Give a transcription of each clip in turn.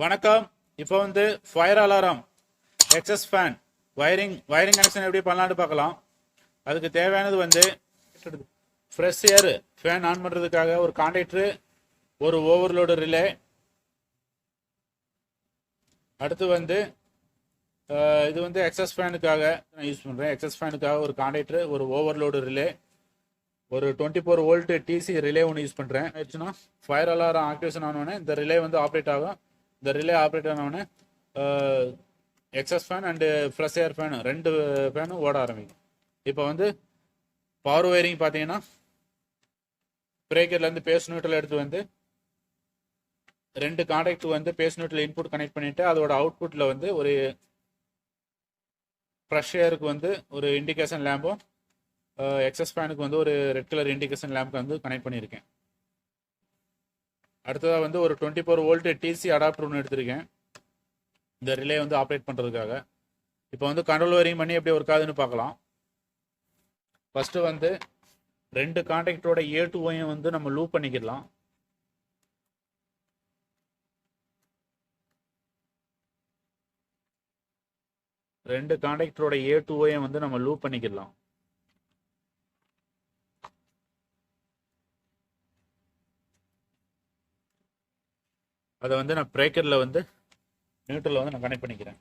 வணக்கம். இப்போ வந்து fire alarm exhaust fan wiring connection எப்படி பண்ணலான்னு பார்க்கலாம். அதுக்கு தேவையானது வந்து ஃப்ரெஷ் ஏர் ஃபேன் ஆன் பண்ணுறதுக்காக ஒரு கான்டாக்டரு, ஒரு ஓவர்லோடு ரிலே, அடுத்து வந்து இது வந்து எக்ஸஸ் ஃபேனுக்காக நான் யூஸ் பண்ணுறேன். எக்ஸஸ் ஃபேனுக்காக ஒரு கான்டாக்டரு, ஒரு ஓவர்லோடு ரிலே, ஒரு 24 வோல்ட் டிசி ரிலே ஒன்று யூஸ் பண்ணுறேன். ஆயிடுச்சுன்னா ஃபயர் அலாரம் ஆக்டிவேஷன் ஆனோடனே இந்த ரிலே வந்து ஆப்ரேட் ஆகும். இந்த ரிலே ஆப்ரேட் ஆனோடனே exhaust fan and fresh air fan ரெண்டு ஃபேனும் ஓட ஆரம்பிக்கும். இப்போ வந்து பவர் ஒயரிங் பார்த்தீங்கன்னா பிரேக்கர்லேருந்து பேஸ் நியூட்ரல் எடுத்து வந்து ரெண்டு கான்டாக்ட் வந்து பேஸ் நியூட்ரல் இன்புட் கனெக்ட் பண்ணிவிட்டு அதோட அவுட்புட்டில் வந்து ஒரு ஃப்ரெஷ் ஏருக்கு வந்து ஒரு இண்டிகேஷன் லேம்பும் எக்ஸஸ் ஃபேனுக்கு வந்து ஒரு ரெட் கலர் இண்டிகேஷன் லேம்புக்கு வந்து கனெக்ட் பண்ணியிருக்கேன். அடுத்ததாக வந்து ஒரு 24 வோல்ட் டிசி அடாப்டர் ஒன்று எடுத்திருக்கேன் இந்த ரிலே வந்து ஆப்ரேட் பண்ணுறதுக்காக. இப்போ வந்து கண்ட்ரோல் வயரிங் பண்ணி எப்படி ஒர்க் ஆகுதுன்னு பார்க்கலாம். ஃபஸ்ட்டு வந்து ரெண்டு கான்டாக்டரோட A2 வந்து நம்ம லூப் பண்ணிக்கிடலாம். ரெண்டு கான்டாக்டரோட A2 வந்து நம்ம லூப் பண்ணிக்கிடலாம். அதை வந்து நான் பிரேக்கரில் வந்து நியூட்ரலில் வந்து நான் கனெக்ட் பண்ணிக்கிறேன்.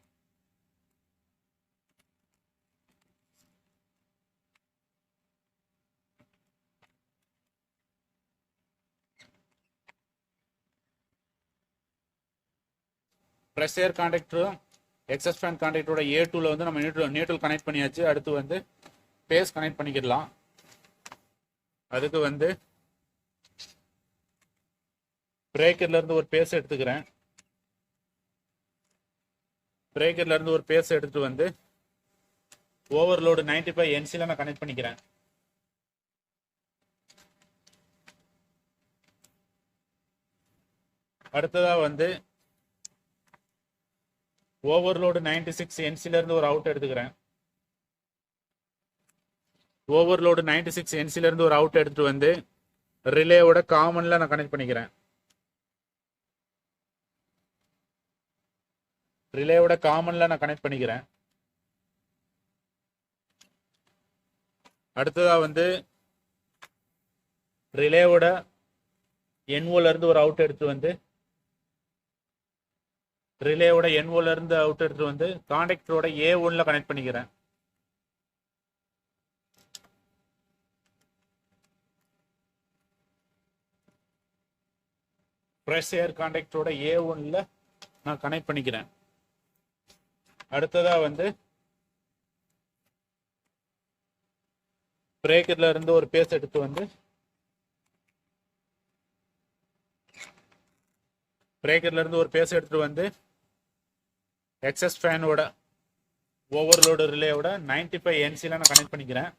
ஃப்ரெஷ் ஏர் கான்டாக்டரும் எக்ஸஸ் ஃபேன் கான்டாக்டரோட A2 வந்து நம்ம நியூட்ரல் கனெக்ட் பண்ணியாச்சு. அடுத்து வந்து பேஸ் கனெக்ட் பண்ணிக்கிடலாம். அதுக்கு வந்து பிரேக்கர்லேருந்து ஒரு பேஸ் எடுத்துக்கிறேன். பிரேக்கர்லேருந்து ஒரு பேஸ் எடுத்துட்டு வந்து ஓவர்லோடு 95 NCல நான் கனெக்ட் பண்ணிக்கிறேன். அடுத்ததாக வந்து ஓவர்லோடு 96 NCலேருந்து ஒரு அவுட் எடுத்துக்கிறேன். ஓவர்லோடு 96 NCலேருந்து ஒரு அவுட் எடுத்துட்டு வந்து ரிலேவோட காமனில் நான் கனெக்ட் பண்ணிக்கிறேன். ரிலேவோட காமனில் நான் கனெக்ட் பண்ணிக்கிறேன். அடுத்ததாக வந்து ரிலேவோட NOலேருந்து ஒரு அவுட் எடுத்து வந்து ரிலேவோட NOலேருந்து அவுட் எடுத்து வந்து கான்டாக்டரோட A1ல கனெக்ட் பண்ணிக்கிறேன். ஃப்ரெஷ் ஏர் கான்டாக்டரோட A1ல நான் கனெக்ட் பண்ணிக்கிறேன். அடுத்ததாக வந்து பிரேக்கர்ல இருந்து ஒரு பேஸ் எடுத்து வந்து எக்ஸஸ் ஃபேனோட ஓவர்லோடு ரிலேவோட 95 NCல நான் கனெக்ட் பண்ணிக்கிறேன்.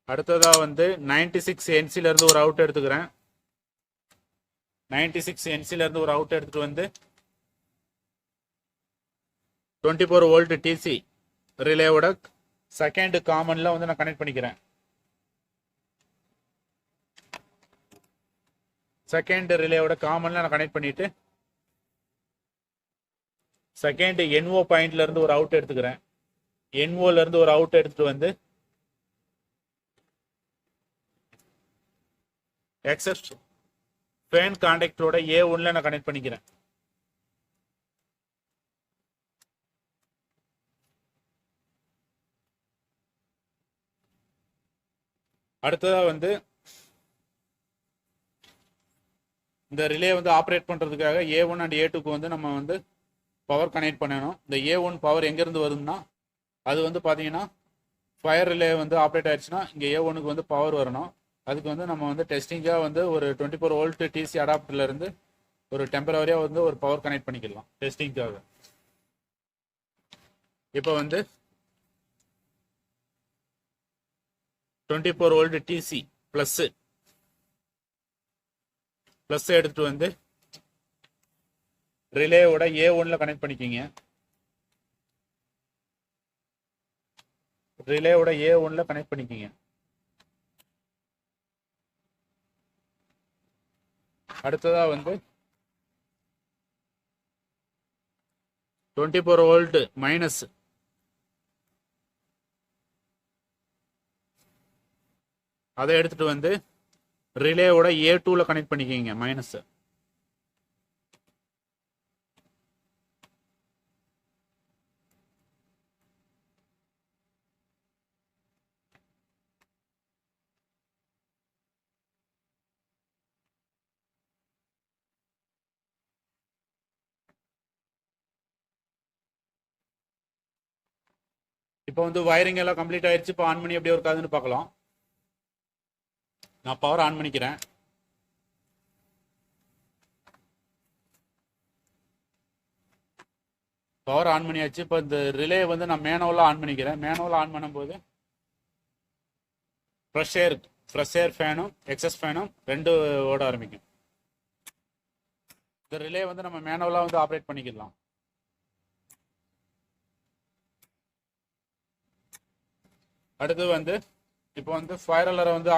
அடுத்ததாக வந்து 96 NCல இருந்து ஒரு அவுட் எடுத்துக்கிறேன். 96 NCல இருந்து ஒரு அவுட் எடுத்துட்டு வந்து 24 வோல்ட் டிசி ரிலேவோட செகண்ட் காமன்ல வந்து நான் கனெக்ட் பண்ணிக்கிறேன். செகண்ட் ரிலேவோட காமன்ல நான் கனெக்ட் பண்ணிட்டு செகண்ட் NO பாயிண்ட்ல இருந்து ஒரு அவுட் எடுத்துக்கிறேன். NOல இருந்து ஒரு அவுட் எடுத்துட்டு வந்து எக்ஸஸ் ஃபேன் கான்டாக்டரோட A1ல நான் கனெக்ட் பண்ணிக்கிறேன். அடுத்ததாக வந்து இந்த ரிலே வந்து ஆப்ரேட் பண்ணுறதுக்காக A1 அண்ட் A2க்கு வந்து நம்ம வந்து பவர் கனெக்ட் பண்ணணும். இந்த A1 பவர் எங்கேருந்து வருதுன்னா அது வந்து பார்த்தீங்கன்னா ஃபயர் ரிலே வந்து ஆப்ரேட் ஆயிடுச்சுன்னா இங்கே A1க்கு வந்து பவர் வரணும். அதுக்கு வந்து நம்ம வந்து டெஸ்டிங்காக வந்து ஒரு 24 வோல்ட் டிசி அடாப்டர்லேருந்து ஒரு டெம்பரவரியாக வந்து ஒரு பவர் கனெக்ட் பண்ணிக்கலாம் டெஸ்டிங்காக. இப்போ வந்து 24 வோல்ட் டிசி ப்ளஸ் எடுத்துட்டு வந்து ரிலேவோட A1ல கனெக்ட் பண்ணிக்கிங்க. ரிலேவோட A1ல கனெக்ட் பண்ணிக்கிங்க. அடுத்ததாக வந்து 24 வோல்ட் மைனஸ் அதை எடுத்துட்டு வந்து ரிலேவோட A2ல கனெக்ட் பண்ணிக்கிங்க மைனஸ். இப்போ வந்து வயரிங் எல்லாம் கம்ப்ளீட் ஆயிடுச்சு. இப்போ ஆன் பண்ணி எப்படி ஒர்க் ஆகுதுன்னு பார்க்கலாம். நான் பவர் ஆன் பண்ணிக்கிறேன். பவர் ஆன் பண்ணியாச்சு. இப்போ இந்த ரிலே வந்து நான் மேனுவலாக ஆன் பண்ணிக்கிறேன். மேனுவலாக ஆன் பண்ணும்போது ஃப்ரெஷ் ஏர் ஃபேனும் எக்ஸஸ் ஃபேனும் ரெண்டு ஓட ஆரம்பிக்கும். இந்த ரிலே வந்து நம்ம மேனுவலாக வந்து ஆப்ரேட் பண்ணிக்கலாம். அடுத்து வந்து இப்போ வந்து ஃபயர் அலரை வந்து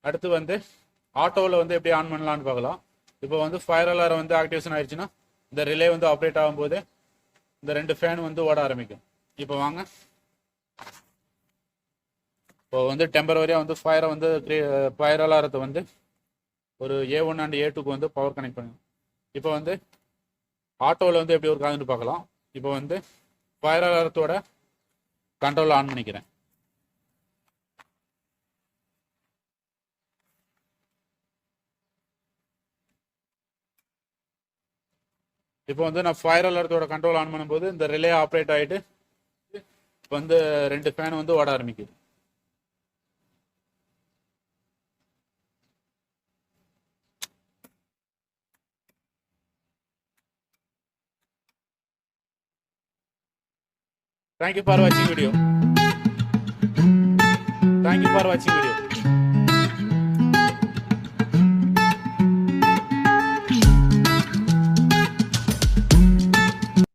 அடுத்து வந்து ஆட்டோவில் வந்து எப்படி ஆன் பண்ணலான்னு பார்க்கலாம். இப்போ வந்து ஃபயர் அலரை வந்து ஆக்டிவேஷன் ஆயிடுச்சுன்னா இந்த ரிலே வந்து ஆப்ரேட் ஆகும்போது இந்த ரெண்டு ஃபேன் வந்து ஓட ஆரம்பிக்கும். இப்போ வாங்க, இப்போ வந்து டெம்பரவரியாக வந்து ஃபயர் அலாரத்தை வந்து ஒரு A1 அண்ட் A2க்கு வந்து பவர் கனெக்ட் பண்ணுங்க. இப்போ வந்து ஆட்டோவில் வந்து எப்படி ஒரு காதுன்னு பார்க்கலாம். இப்போ வந்து ஃபயர் அலாரத்தோட கண்ட்ரோல் ஆன் பண்ணிக்கிறேன். இப்போ வந்து நான் ஃபயர் அலர்ட்டோட கண்ட்ரோல் ஆன் பண்ணும்போது இந்த ரிலே ஆப்ரேட் ஆகிட்டு வந்து ரெண்டு ஃபேன் வந்து ஓட ஆரம்பிக்குது. Thank you for watching video.